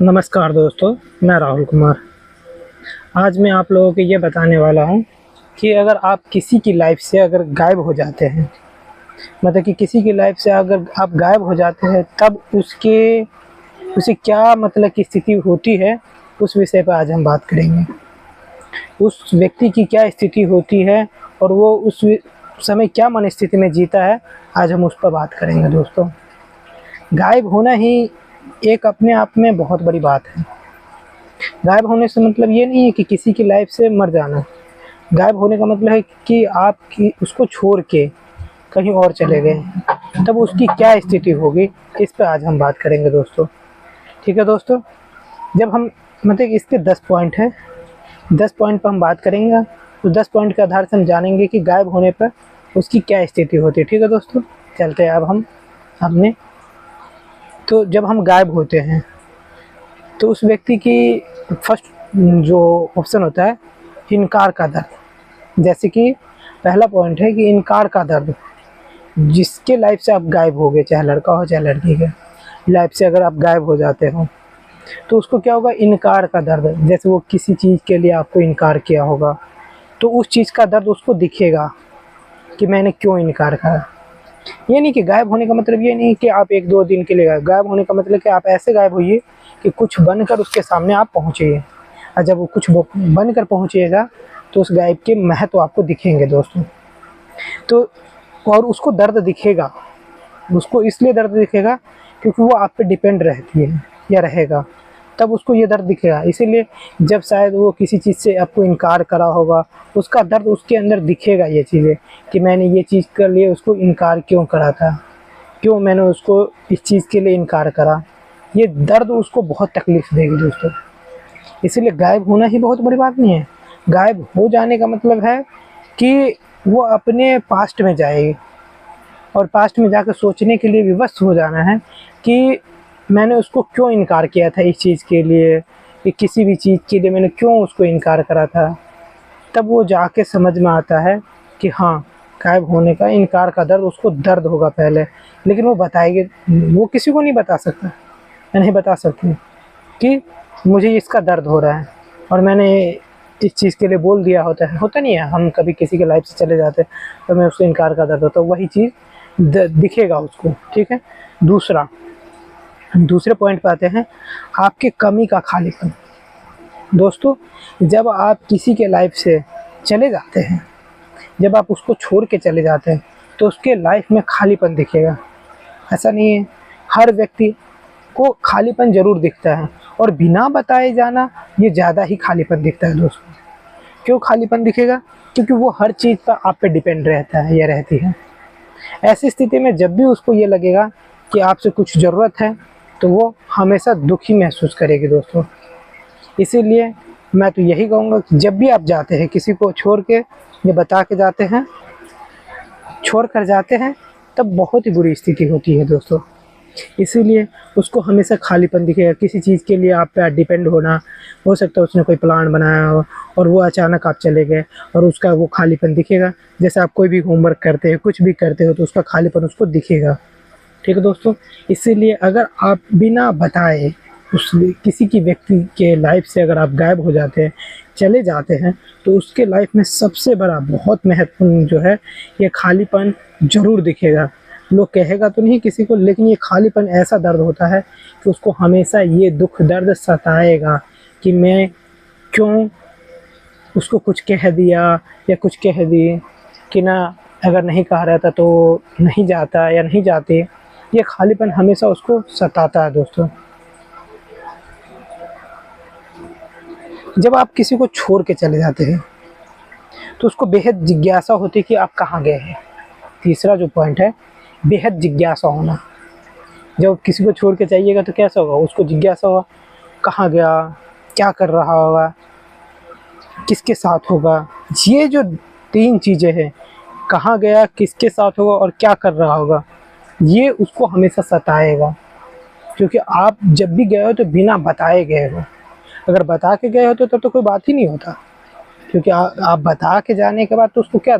नमस्कार दोस्तों, मैं राहुल कुमार। आज मैं आप लोगों को ये बताने वाला हूँ कि अगर आप किसी की लाइफ से अगर गायब हो जाते हैं, मतलब कि किसी की लाइफ से अगर आप गायब हो जाते हैं, तब उसे क्या मतलब की स्थिति होती है, उस विषय पर आज हम बात करेंगे। उस व्यक्ति की क्या स्थिति होती है और वो उस समय क्या मन स्थिति में जीता है, आज हम उस पर बात करेंगे दोस्तों। गायब होना ही एक अपने आप में बहुत बड़ी बात है। गायब होने से मतलब ये नहीं है कि किसी की लाइफ से मर जाना। गायब होने का मतलब है कि आप उसको छोड़ के कहीं और चले गए, तब उसकी क्या स्थिति होगी, इस पे आज हम बात करेंगे दोस्तों। ठीक है दोस्तों, जब हम मतलब इसके 10 पॉइंट हैं, 10 पॉइंट पर हम बात करेंगे। तो 10 पॉइंट के आधार से हम जानेंगे कि गायब होने पर उसकी क्या स्थिति होती है। ठीक है दोस्तों, चलते हैं अब हम अपने। तो जब हम गायब होते हैं तो उस व्यक्ति की फर्स्ट जो ऑप्शन होता है, इनकार का दर्द। जैसे कि पहला पॉइंट है कि इनकार का दर्द। जिसके लाइफ से आप गायब हो गए, चाहे लड़का हो चाहे लड़की के लाइफ से अगर आप गायब हो जाते हो, तो उसको क्या होगा, इनकार का दर्द। जैसे वो किसी चीज़ के लिए आपको इनकार किया होगा, तो उस चीज़ का दर्द उसको दिखेगा कि मैंने क्यों इनकार करा। ये नहीं कि गायब होने का मतलब ये नहीं कि आप 1-2 दिन के लिए गायब होने का मतलब कि आप ऐसे गायब होइए कि कुछ बनकर उसके सामने आप पहुँचिए। और जब वो कुछ बनकर पहुँचिएगा तो उस गायब के महत्व आपको दिखेंगे दोस्तों। तो और उसको दर्द दिखेगा, उसको इसलिए दर्द दिखेगा क्योंकि वो आप पे डिपेंड रहती है या रहेगा, तब उसको ये दर्द दिखेगा। इसीलिए जब शायद वो किसी चीज़ से आपको इनकार करा होगा, उसका दर्द उसके अंदर दिखेगा, ये चीज़ें कि मैंने ये चीज़ के लिए उसको इनकार क्यों करा था, क्यों मैंने उसको इस चीज़ के लिए इनकार करा। ये दर्द उसको बहुत तकलीफ़ देगी दोस्तों। इसीलिए गायब होना ही बहुत बड़ी बात नहीं है। गायब हो जाने का मतलब है कि वो अपने पास्ट में जाएगी और पास्ट में जाकर सोचने के लिए विवश हो जाना है कि मैंने उसको क्यों इनकार किया था, इस चीज़ के लिए, कि किसी भी चीज़ के लिए मैंने क्यों उसको इनकार करा था। तब वो जाके समझ में आता है कि हाँ, गायब होने का, इनकार का दर्द उसको दर्द होगा पहले, लेकिन वो बताएगी, वो किसी को नहीं बता सकता, मैं नहीं बता सकती कि मुझे इसका दर्द हो रहा है और मैंने इस चीज़ के लिए बोल दिया। होता नहीं है, हम कभी किसी के लाइफ से चले जाते हैं तो मैं उसको इनकार का दर्द होता है, वही चीज़ दिखेगा उसको। ठीक है, दूसरे पॉइंट पे आते हैं, आपके कमी का खालीपन। दोस्तों, जब आप किसी के लाइफ से चले जाते हैं, जब आप उसको छोड़ के चले जाते हैं, तो उसके लाइफ में खालीपन दिखेगा। ऐसा नहीं है, हर व्यक्ति को खालीपन ज़रूर दिखता है और बिना बताए जाना ये ज़्यादा ही खालीपन दिखता है दोस्तों। क्यों खालीपन दिखेगा? क्योंकि वो हर चीज़ पर आप पे डिपेंड रहता है या रहती है। ऐसी स्थिति में जब भी उसको ये लगेगा कि आपसे कुछ ज़रूरत है, तो वो हमेशा दुखी महसूस करेगी दोस्तों। इसीलिए मैं तो यही कहूँगा कि जब भी आप जाते हैं, किसी को छोड़ के ये बता के जाते हैं, छोड़ कर जाते हैं, तब बहुत ही बुरी स्थिति होती है दोस्तों। इसीलिए उसको हमेशा खालीपन दिखेगा। किसी चीज़ के लिए आप पे डिपेंड होना, हो सकता है उसने कोई प्लान बनाया हो और वो अचानक आप चले गए और उसका वो खालीपन दिखेगा। जैसे आप कोई भी होमवर्क करते हैं, कुछ भी करते हो, तो उसका खालीपन उसको दिखेगा। ठीक है दोस्तों, इसीलिए अगर आप बिना बताए उस किसी की व्यक्ति के लाइफ से अगर आप गायब हो जाते हैं, चले जाते हैं, तो उसके लाइफ में सबसे बड़ा बहुत महत्वपूर्ण जो है, ये खालीपन ज़रूर दिखेगा। लोग कहेगा तो नहीं किसी को, लेकिन ये खालीपन ऐसा दर्द होता है कि उसको हमेशा ये दुख दर्द सताएगा कि मैं क्यों उसको कुछ कह दिया या कुछ कह दी, कि ना अगर नहीं कहा रहता तो नहीं जाता या नहीं जाती। ये खालीपन हमेशा उसको सताता है दोस्तों। जब आप किसी को छोड़ के चले जाते हैं, तो उसको बेहद जिज्ञासा होती है कि आप कहाँ गए हैं। तीसरा जो पॉइंट है, बेहद जिज्ञासा होना। जब किसी को छोड़ के जाइएगा तो कैसा होगा, उसको जिज्ञासा होगा, कहाँ गया, क्या कर रहा होगा, किसके साथ होगा। ये जो 3 चीज़ें हैं, कहाँ गया, किसके साथ होगा और क्या कर रहा होगा, ये उसको हमेशा सताएगा। क्योंकि आप जब भी गए हो तो बिना बताए गए हो। अगर बता के गए हो तो तब तो कोई बात ही नहीं होता, क्योंकि आप बता के जाने के बाद तो उसको क्या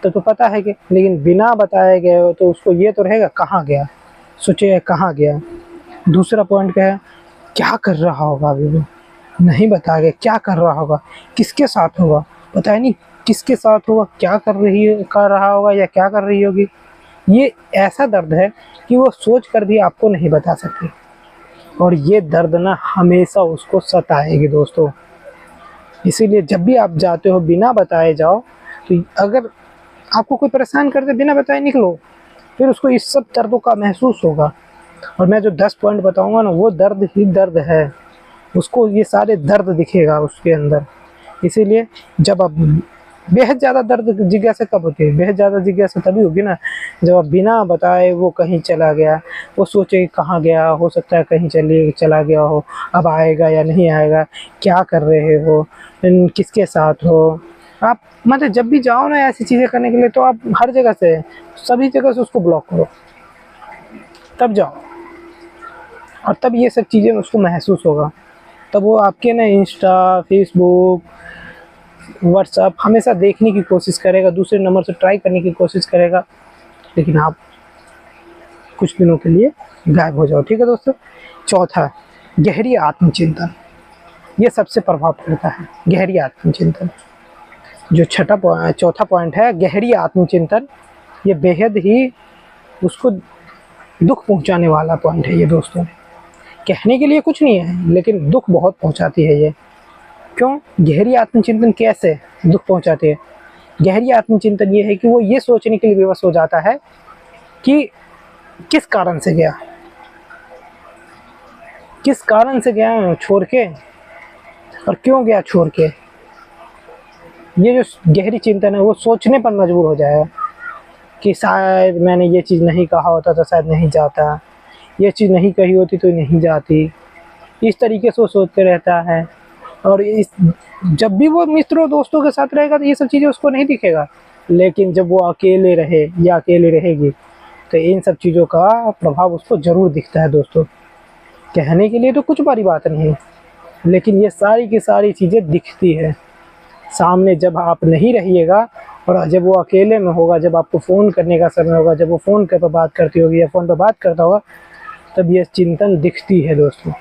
तो पता है कि, लेकिन बिना बताए गए हो तो उसको ये तो रहेगा कहाँ गया, सोचिए कहाँ गया। दूसरा पॉइंट क्या है, क्या कर रहा होगा अभी वो, नहीं बताएगा क्या कर रहा होगा, किसके साथ होगा पता ही नहीं, किसके साथ होगा, क्या कर रहा होगा या क्या कर रही होगी। ये ऐसा दर्द है कि वो सोच कर भी आपको नहीं बता सकती, और ये दर्द ना हमेशा उसको सताएगी दोस्तों। इसीलिए जब भी आप जाते हो बिना बताए जाओ, तो अगर आपको कोई परेशान करते बिना बताए निकलो, फिर उसको इस सब दर्दों का महसूस होगा। और मैं जो 10 पॉइंट बताऊंगा ना, वो दर्द ही दर्द है, उसको ये सारे दर्द दिखेगा उसके अंदर। इसीलिए जब आप बेहद ज़्यादा दर्द जिज्ञासा कब होती है, बेहद ज़्यादा जिज्ञासा तभी होगी ना जब आप बिना बताए वो कहीं चला गया, वो सोचे कहाँ गया, हो सकता है कहीं चला गया हो, अब आएगा या नहीं आएगा, क्या कर रहे हो, किसके साथ हो आप। मतलब जब भी जाओ ना ऐसी चीज़ें करने के लिए, तो आप हर जगह से, सभी जगह से उसको ब्लॉक करो, तब जाओ, और तब ये सब चीज़ें उसको महसूस होगा। तब वो आपके ना इंस्टा, फेसबुक, व्हाट्सअप हमेशा देखने की कोशिश करेगा, दूसरे नंबर से ट्राई करने की कोशिश करेगा, लेकिन आप कुछ दिनों के लिए गायब हो जाओ। ठीक है दोस्तों। चौथा, गहरी आत्मचिंतन। ये सबसे प्रभाव पड़ता है, गहरी आत्मचिंतन। जो चौथा पॉइंट है, गहरी आत्मचिंतन, ये बेहद ही उसको दुख पहुंचाने वाला पॉइंट है ये दोस्तों। कहने के लिए कुछ नहीं है, लेकिन दुख बहुत पहुंचाती है ये। क्यों? गहरी आत्मचिंतन कैसे दुख पहुंचाती है? गहरी आत्मचिंतन ये है कि वो ये सोचने के लिए विवश हो जाता है कि किस कारण से गया, किस कारण से गया छोड़ के, और क्यों गया छोड़ के। ये जो गहरी चिंतन है वो सोचने पर मजबूर हो जाएगा कि शायद मैंने ये चीज़ नहीं कहा होता तो शायद नहीं जाता, ये चीज़ नहीं कही होती तो नहीं जाती। इस तरीके से वो सोचते रहता है, और जब भी वो मित्रों दोस्तों के साथ रहेगा तो ये सब चीज़ें उसको नहीं दिखेगा, लेकिन जब वो अकेले रहे या अकेले रहेगी तो इन सब चीज़ों का प्रभाव उसको ज़रूर दिखता है दोस्तों। कहने के लिए तो कुछ बड़ी बात नहीं है, लेकिन ये सारी की सारी चीज़ें दिखती है सामने जब आप नहीं रहिएगा, और जब वो अकेले में होगा, जब आपको फ़ोन करने का समय होगा, जब वो फ़ोन पर बात करती होगी या फ़ोन पर बात करता होगा, तब ये चिंतन दिखती है दोस्तों।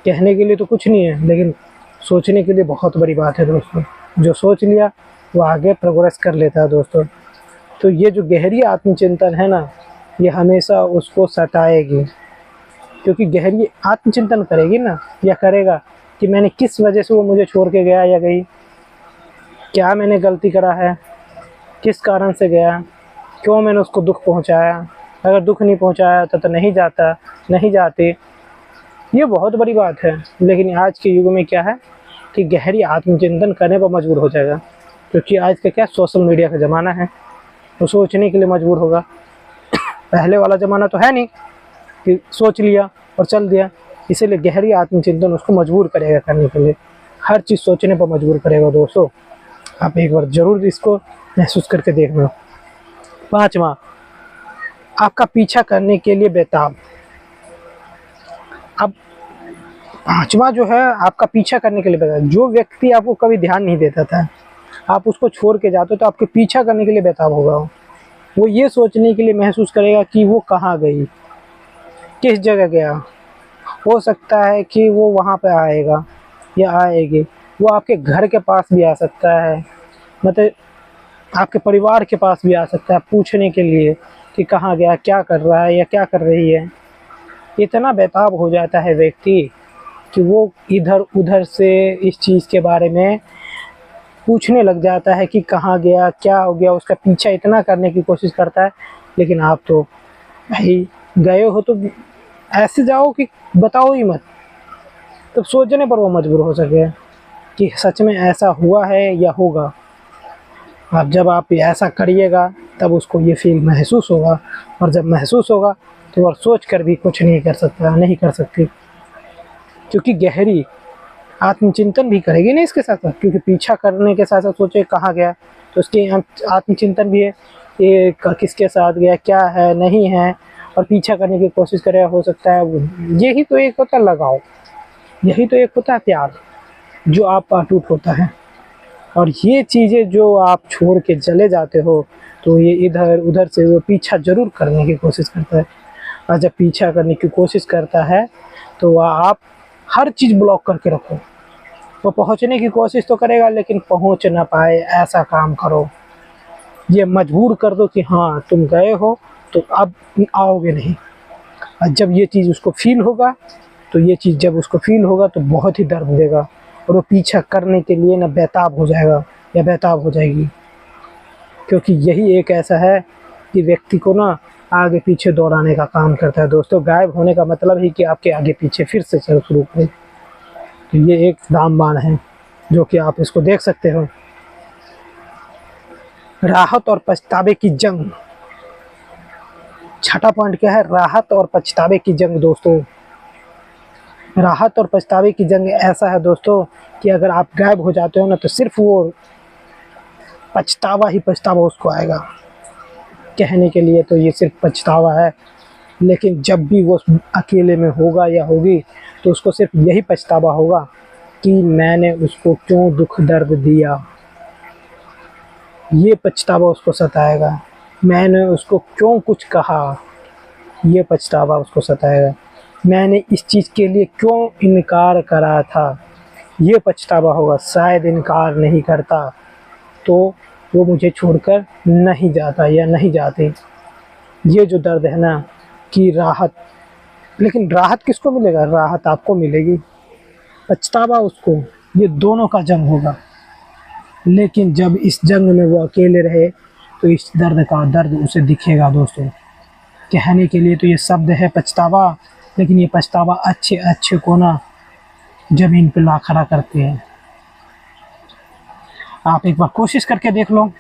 कहने के लिए तो कुछ नहीं है, लेकिन सोचने के लिए बहुत बड़ी बात है दोस्तों। जो सोच लिया वो आगे प्रोग्रेस कर लेता है दोस्तों। तो ये जो गहरी आत्मचिंतन है ना, ये हमेशा उसको सताएगी, क्योंकि गहरी आत्मचिंतन करेगी ना, या करेगा कि मैंने किस वजह से वो मुझे छोड़ के गया या गई, क्या मैंने गलती करा है, किस कारण से गया, क्यों मैंने उसको दुख पहुंचाया। अगर दुख नहीं पहुंचाया तो नहीं जाता, नहीं जाती। ये बहुत बड़ी बात है, लेकिन आज के युग में क्या है कि गहरी आत्मचिंतन करने पर मजबूर हो जाएगा, क्योंकि आज का क्या सोशल मीडिया का ज़माना है, तो सोचने के लिए मजबूर होगा। पहले वाला ज़माना तो है नहीं कि सोच लिया और चल दिया, इसीलिए गहरी आत्मचिंतन उसको मजबूर करेगा करने के लिए, हर चीज़ सोचने पर मजबूर करेगा दोस्तों। आप एक बार ज़रूर इसको महसूस करके देखना। पाँचवा, आपका पीछा करने के लिए बेताब। अब पाँचवा जो है, आपका पीछा करने के लिए बेताब। जो व्यक्ति आपको कभी ध्यान नहीं देता था, आप उसको छोड़ के जाते हो तो आपके पीछा करने के लिए बेताब होगा। वो ये सोचने के लिए महसूस करेगा कि वो कहाँ गई, किस जगह गया। हो सकता है कि वो वहाँ पे आएगा या आएगी, वो आपके घर के पास भी आ सकता है, मतलब आपके परिवार के पास भी आ सकता है पूछने के लिए कि कहाँ गया, क्या कर रहा है या क्या कर रही है। इतना बेताब हो जाता है व्यक्ति कि वो इधर उधर से इस चीज़ के बारे में पूछने लग जाता है कि कहाँ गया, क्या हो गया, उसका पीछा इतना करने की कोशिश करता है। लेकिन आप तो भाई गए हो तो ऐसे जाओ कि बताओ ही मत, तब सोचने पर वो मजबूर हो सके कि सच में ऐसा हुआ है या होगा। अब जब आप ऐसा करिएगा तब उसको ये फील महसूस होगा, और जब महसूस होगा तो वह सोच कर भी कुछ नहीं कर सकता, नहीं कर सकती, क्योंकि गहरी आत्मचिंतन भी करेगी ना इसके साथ साथ, क्योंकि पीछा करने के साथ साथ सोचे कहाँ गया, तो उसके आत्मचिंतन भी है, ये किसके साथ गया, क्या है नहीं है, और पीछा करने की कोशिश करेगा। हो सकता है यही तो एक होता है लगाव, यही तो एक होता है प्यार, जो आप अटूट होता है। और ये चीज़ें जो आप छोड़ के चले जाते हो, तो ये इधर उधर से वो पीछा ज़रूर करने की कोशिश करता है, और जब पीछा करने की कोशिश करता है तो वह आप हर चीज़ ब्लॉक करके रखो। वो पहुंचने की कोशिश तो करेगा लेकिन पहुंच ना पाए, ऐसा काम करो। ये मजबूर कर दो कि हाँ तुम गए हो तो अब आओगे नहीं। और जब ये चीज़ उसको फील होगा तो ये चीज़ जब उसको फील होगा तो बहुत ही दर्द देगा और वो पीछा करने के लिए ना बेताब हो जाएगा या बेताब हो जाएगी। क्योंकि यही एक ऐसा है कि व्यक्ति को ना आगे पीछे दौड़ाने का काम करता है। दोस्तों, गायब होने का मतलब ही कि आपके आगे पीछे फिर से चल शुरू करें। तो ये एक रामबाण है जो कि आप इसको देख सकते हो। राहत और पछतावे की जंग। छठा पॉइंट क्या है? राहत और पछतावे की जंग। दोस्तों, राहत और पछतावे की जंग ऐसा है दोस्तों कि अगर आप गायब हो जाते हो ना तो सिर्फ वो पछतावा ही पछतावा उसको आएगा। कहने के लिए तो ये सिर्फ पछतावा है, लेकिन जब भी वो अकेले में होगा या होगी तो उसको सिर्फ यही पछतावा होगा कि मैंने उसको क्यों दुख दर्द दिया। ये पछतावा उसको सताएगा। मैंने उसको क्यों कुछ कहा, ये पछतावा उसको सताएगा। मैंने इस चीज़ के लिए क्यों इनकार करा था, ये पछतावा होगा। शायद इनकार नहीं करता तो वो मुझे छोड़कर नहीं जाता या नहीं जाती। ये जो दर्द है ना कि राहत, लेकिन राहत किसको मिलेगा? राहत आपको मिलेगी, पछतावा उसको। ये दोनों का जंग होगा। लेकिन जब इस जंग में वो अकेले रहे तो इस दर्द का दर्द उसे दिखेगा। दोस्तों, कहने के लिए तो ये शब्द है पछतावा, लेकिन ये पछतावा अच्छे अच्छे को ना ज़मीन पे ला खड़ा करते हैं। आप एक बार कोशिश करके देख लो,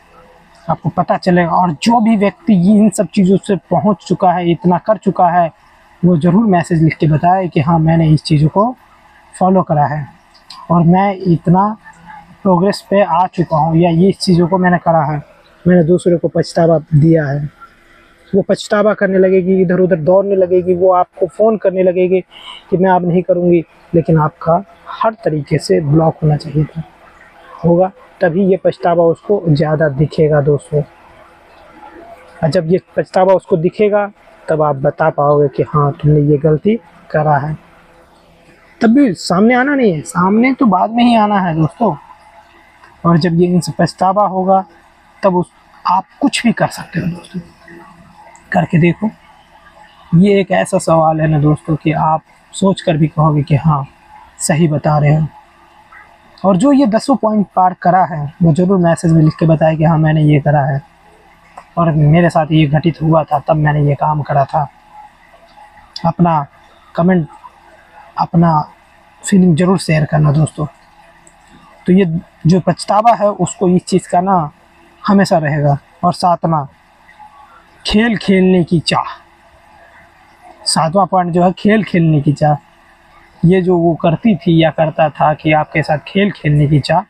आपको पता चलेगा। और जो भी व्यक्ति इन सब चीज़ों से पहुंच चुका है, इतना कर चुका है, वो ज़रूर मैसेज लिख के बताए कि हाँ मैंने इस चीज़ों को फॉलो करा है और मैं इतना प्रोग्रेस पे आ चुका हूँ, या ये चीज़ों को मैंने करा है, मैंने दूसरों को पछतावा दिया है। वो पछतावा करने लगेगी, इधर उधर दौड़ने लगेगी, वो आपको फ़ोन करने लगेगी कि मैं अब नहीं करूँगी, लेकिन आपका हर तरीके से ब्लॉक होना चाहिए था। होगा तभी ये पछतावा उसको ज़्यादा दिखेगा। दोस्तों, और जब ये पछतावा उसको दिखेगा तब आप बता पाओगे कि हाँ तुमने ये गलती करा है। तब भी सामने आना नहीं है, सामने तो बाद में ही आना है दोस्तों। और जब ये इनसे पछतावा होगा तब आप कुछ भी कर सकते हो। दोस्तों, करके देखो। ये एक ऐसा सवाल है ना दोस्तों कि आप सोच कर भी कहोगे कि हाँ सही बता रहे हो। और जो ये 10 पॉइंट पार करा है वो ज़रूर मैसेज में लिख के बताए कि हाँ मैंने ये करा है और मेरे साथ ये घटित हुआ था, तब मैंने ये काम करा था। अपना कमेंट, अपना फीलिंग ज़रूर शेयर करना दोस्तों। तो ये जो पछतावा है उसको इस चीज़ का ना हमेशा रहेगा। और सातवां, खेल खेलने की चाह। सातवां पॉइंट जो है खेल खेलने की चाह। ये जो वो करती थी या करता था कि आपके साथ खेल खेलने की चाह,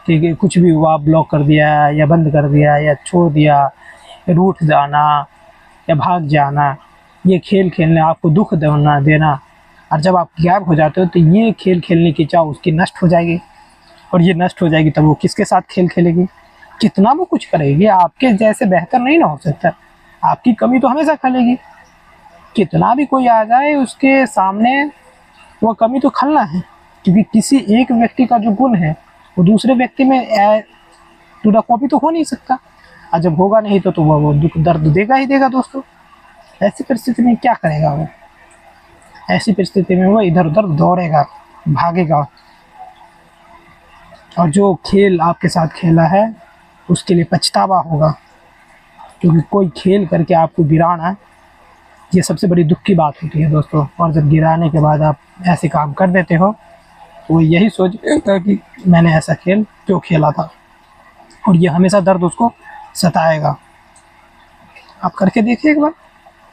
कि कुछ भी हुआ ब्लॉक कर दिया या बंद कर दिया या छोड़ दिया, रूठ जाना या भाग जाना, ये खेल खेलने, आपको दुख देना। और जब आप गायब हो जाते हो तो ये खेल खेलने की चाह उसकी नष्ट हो जाएगी। और ये नष्ट हो जाएगी तब वो किसके साथ खेल खेलेगी? कितना वो कुछ करेगी, आपके जैसे बेहतर नहीं ना हो सकता। आपकी कमी तो हमेशा खलेगी। कितना भी कोई आ जाए उसके सामने वो कमी तो खलना है, क्योंकि किसी एक व्यक्ति का जो गुण है वो दूसरे व्यक्ति में टूटा कॉपी तो हो नहीं सकता। और जब होगा नहीं तो वो दुख दर्द देगा ही देगा। दोस्तों, ऐसी परिस्थिति में क्या करेगा वो? ऐसी परिस्थिति में वो इधर उधर दौड़ेगा, भागेगा। और जो खेल आपके साथ खेला है उसके लिए पछतावा होगा, क्योंकि कोई खेल करके आपको गिराना, ये सबसे बड़ी दुख की बात होती है दोस्तों। और जब गिराने के बाद आप ऐसे काम कर देते हो तो वो यही सोचेगा कि मैंने ऐसा खेल क्यों खेला था, और ये हमेशा दर्द उसको सताएगा। आप करके देखिए एक बार,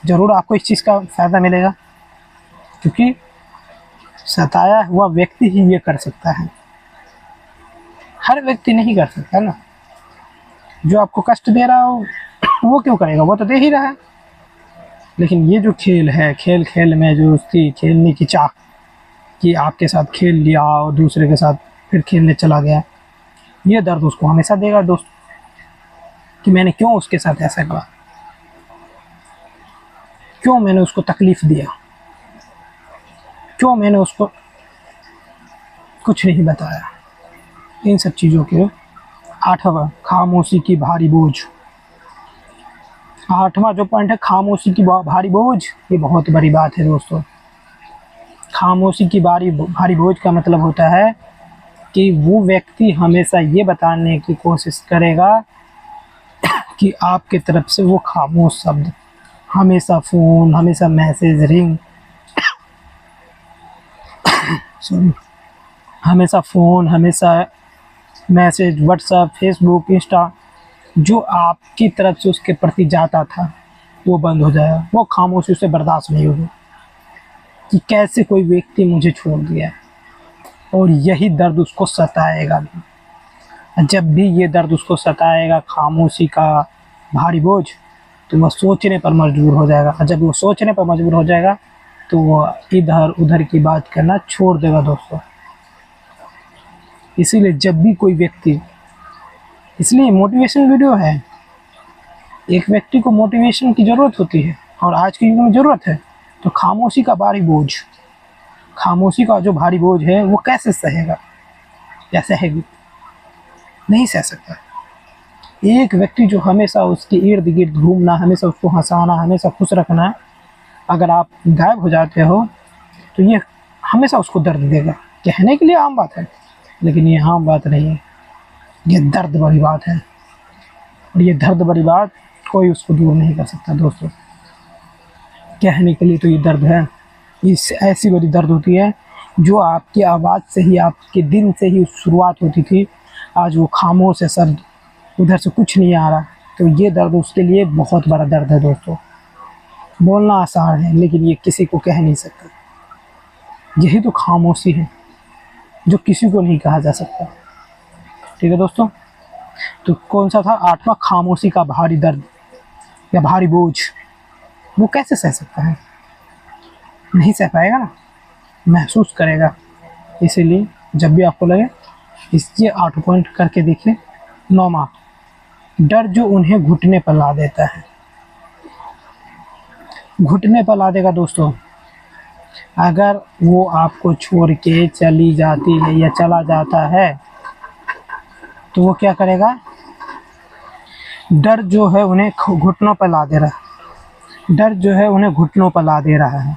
ज़रूर आपको इस चीज़ का फ़ायदा मिलेगा, क्योंकि सताया हुआ व्यक्ति ही ये कर सकता है, हर व्यक्ति नहीं कर सकता ना। जो आपको कष्ट दे रहा हो वो क्यों करेगा, वो तो दे ही रहा है। लेकिन ये जो खेल है, खेल खेल में जो उसकी खेलने की चाह कि आपके साथ खेल लिया और दूसरे के साथ फिर खेलने चला गया, ये दर्द उसको हमेशा देगा दोस्त, कि मैंने क्यों उसके साथ ऐसा करा, क्यों मैंने उसको तकलीफ़ दिया, क्यों मैंने उसको कुछ नहीं बताया। इन सब चीज़ों के 8वां, खामोशी की भारी बोझ। 8वां जो पॉइंट है, खामोशी की भारी बोझ, ये बहुत बड़ी बात है दोस्तों। खामोशी की भारी बोझ का मतलब होता है कि वो व्यक्ति हमेशा ये बताने की कोशिश करेगा कि आपके तरफ से वो खामोश शब्द, हमेशा फ़ोन, हमेशा मैसेज, रिंग, सॉरी, हमेशा फ़ोन, हमेशा मैसेज, व्हाट्सएप, फेसबुक, इंस्टा, जो आपकी तरफ से उसके प्रति जाता था वो बंद हो जाएगा। वो खामोशी उसे बर्दाश्त नहीं होगी कि कैसे कोई व्यक्ति मुझे छोड़ दिया है, और यही दर्द उसको सताएगा भी। जब भी ये दर्द उसको सताएगा, खामोशी का भारी बोझ, तो वह सोचने पर मजबूर हो जाएगा। और जब वो सोचने पर मजबूर हो जाएगा तो वह इधर उधर की बात करना छोड़ देगा दोस्तों। इसीलिए जब भी कोई व्यक्ति, इसलिए मोटिवेशन वीडियो है, एक व्यक्ति को मोटिवेशन की ज़रूरत होती है और आज के युग में ज़रूरत है। तो खामोशी का भारी बोझ, खामोशी का जो भारी बोझ है वो कैसे सहेगा या सहेगी? नहीं सह सकता। एक व्यक्ति जो हमेशा उसके इर्द गिर्द घूमना, हमेशा उसको हंसाना, हमेशा खुश रखना, अगर आप गायब हो जाते हो तो ये हमेशा उसको दर्द देगा। कहने के लिए आम बात है, लेकिन ये आम बात नहीं है, ये दर्द भरी बात है। और ये दर्द भरी बात कोई उसको दूर नहीं कर सकता दोस्तों। कहने के लिए तो ये दर्द है, इस ऐसी बड़ी दर्द होती है जो आपकी आवाज़ से ही, आपके दिन से ही शुरुआत होती थी। आज वो खामोश है शब्द, उधर से कुछ नहीं आ रहा, तो ये दर्द उसके लिए बहुत बड़ा दर्द है दोस्तों। बोलना आसान है लेकिन ये किसी को कह नहीं सकता। यही तो खामोशी है जो किसी को नहीं कहा जा सकता। ठीक है दोस्तों, तो कौन सा था 8वां, खामोशी का भारी दर्द या भारी बोझ। वो कैसे सह सकता है? नहीं सह पाएगा ना, महसूस करेगा। इसीलिए जब भी आपको लगे, इसके 8 पॉइंट करके देखिए। 9वां, डर जो उन्हें घुटने पर ला देता है। घुटने पर ला देगा दोस्तों। अगर वो आपको छोड़ के चली जाती है या चला जाता है तो वो क्या करेगा? डर जो है उन्हें घुटनों पर ला दे रहा है, डर जो है उन्हें घुटनों पर ला दे रहा है।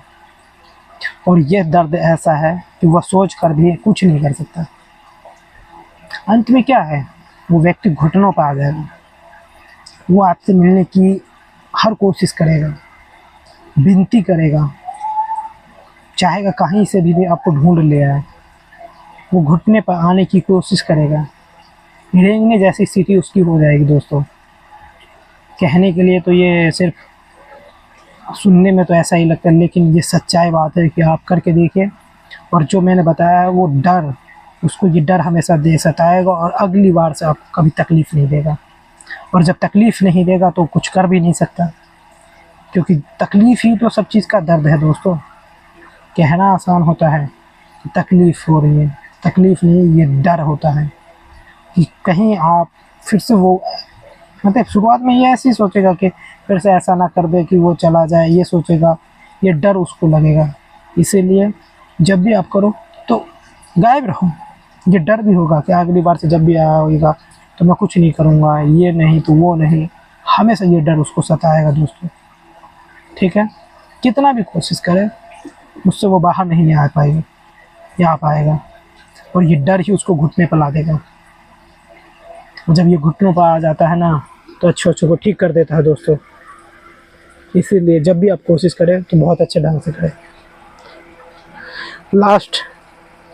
और यह दर्द ऐसा है कि वह सोच कर भी कुछ नहीं कर सकता। अंत में क्या है, वो व्यक्ति घुटनों पर आ जाएगा। वो आपसे मिलने की हर कोशिश करेगा, विनती करेगा, चाहेगा कहीं से भी आपको ढूंढ ले आए। वो घुटने पर आने की कोशिश करेगा, रेंगने जैसी स्थिति उसकी हो जाएगी दोस्तों। कहने के लिए तो ये सिर्फ सुनने में तो ऐसा ही लगता है, लेकिन ये सच्चाई बात है कि आप करके देखिए। और जो मैंने बताया है वो डर, उसको ये डर हमेशा दे सताएगा और अगली बार से आपको कभी तकलीफ़ नहीं देगा। और जब तकलीफ़ नहीं देगा तो कुछ कर भी नहीं सकता, क्योंकि तकलीफ़ ही तो सब चीज़ का दर्द है दोस्तों। कहना आसान होता है कि तकलीफ़ हो रही है, तकलीफ़ नहीं, ये डर होता है कि कहीं आप फिर से वो, मतलब शुरुआत में ये ऐसे ही सोचेगा कि फिर से ऐसा ना कर दे कि वो चला जाए, ये सोचेगा, ये डर उसको लगेगा। इसीलिए जब भी आप करो तो गायब रहो। ये डर भी होगा कि अगली बार से जब भी आया होगा तो मैं कुछ नहीं करूँगा, ये नहीं तो वो नहीं, हमेशा ये डर उसको सताएगा दोस्तों। ठीक है, कितना भी कोशिश करे उससे वो बाहर नहीं आ पाएगी या आ पाएगा, और ये डर ही उसको घुटने पर ला देगा। और जब ये घुटनों पर आ जाता है ना तो अच्छे को ठीक कर देता है दोस्तों। इसीलिए जब भी आप कोशिश करें तो बहुत अच्छे ढंग से करें। लास्ट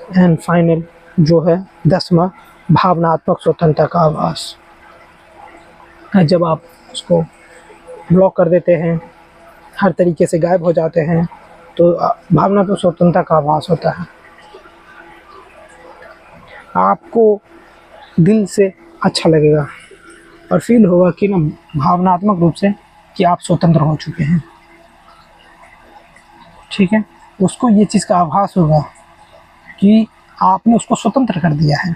एंड फाइनल जो है 10वां, भावनात्मक स्वतंत्रता का आभास। जब आप उसको ब्लॉक कर देते हैं, हर तरीके से गायब हो जाते हैं, तो भावनात्मक स्वतंत्रता का आभास होता है। आपको दिल से अच्छा लगेगा और फील होगा कि ना भावनात्मक रूप से कि आप स्वतंत्र हो चुके हैं। ठीक है, उसको ये चीज़ का आभास होगा कि आपने उसको स्वतंत्र कर दिया है।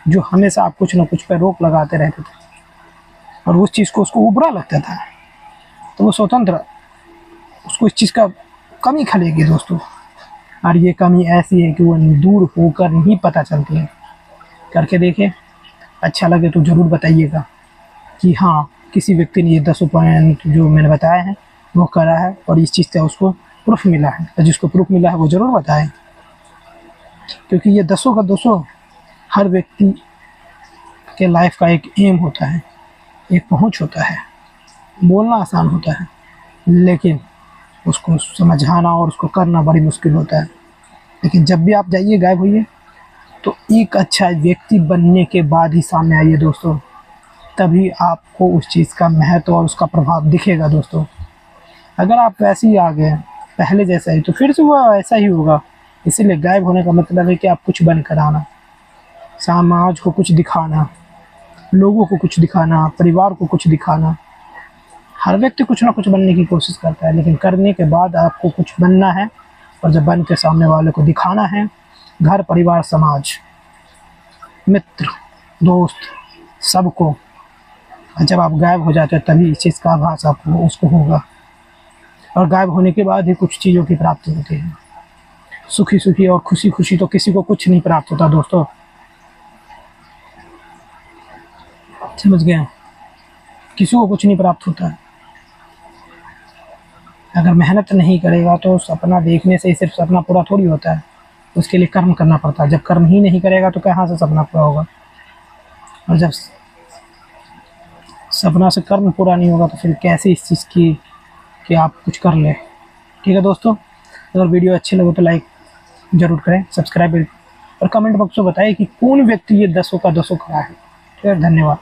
जो हमेशा आप कुछ ना कुछ पर रोक लगाते रहते थे और उस चीज़ को उसको बुरा लगता था, तो वो स्वतंत्र, उसको इस चीज़ का कमी खलेगी दोस्तों। और ये कमी ऐसी है कि वो दूर होकर नहीं पता चलती है। करके देखें, अच्छा लगे तो ज़रूर बताइएगा कि हाँ, किसी व्यक्ति ने ये 10 पॉइंट जो मैंने बताया है वो करा है और इस चीज़ का उसको प्रूफ मिला है। तो जिसको प्रूफ मिला है वो ज़रूर बताएं, क्योंकि ये 10 का 200 हर व्यक्ति के लाइफ का एक एम होता है, एक पहुंच होता है। बोलना आसान होता है, लेकिन उसको समझाना और उसको करना बड़ी मुश्किल होता है। लेकिन जब भी आप जाइए, गायब होइए, तो एक अच्छा व्यक्ति बनने के बाद ही सामने आइए दोस्तों, तभी आपको उस चीज़ का महत्व और उसका प्रभाव दिखेगा दोस्तों। अगर आप वैसे ही आ गए पहले जैसा ही, तो फिर से वो ऐसा ही होगा। इसीलिए गायब होने का मतलब है कि आप कुछ बन कर आना, समाज को कुछ दिखाना, लोगों को कुछ दिखाना, परिवार को कुछ दिखाना। हर व्यक्ति कुछ ना कुछ बनने की कोशिश करता है, लेकिन करने के बाद आपको कुछ बनना है, और जब बन के सामने वाले को दिखाना है, घर परिवार समाज मित्र दोस्त सबको। और जब आप गायब हो जाते हैं तभी इस चीज़ का आभास आपको उसको होगा। और गायब होने के बाद ही कुछ चीज़ों की प्राप्ति होती है। सुखी सुखी और खुशी खुशी तो किसी को कुछ नहीं प्राप्त होता दोस्तों, समझ गए? किसी को कुछ नहीं प्राप्त होता है। अगर मेहनत नहीं करेगा तो सपना देखने से ही सिर्फ सपना पूरा थोड़ी होता है, उसके लिए कर्म करना पड़ता है। जब कर्म ही नहीं करेगा तो कहाँ से सपना पूरा होगा? और जब सपना से कर्म पूरा नहीं होगा तो फिर कैसे इस चीज़ की कि आप कुछ कर लें। ठीक है दोस्तों, अगर वीडियो अच्छी लगे तो लाइक ज़रूर करें, सब्सक्राइब और कमेंट बॉक्स में बताएं कि कौन व्यक्ति ये 10 का 200 करा है। ठीक है, धन्यवाद।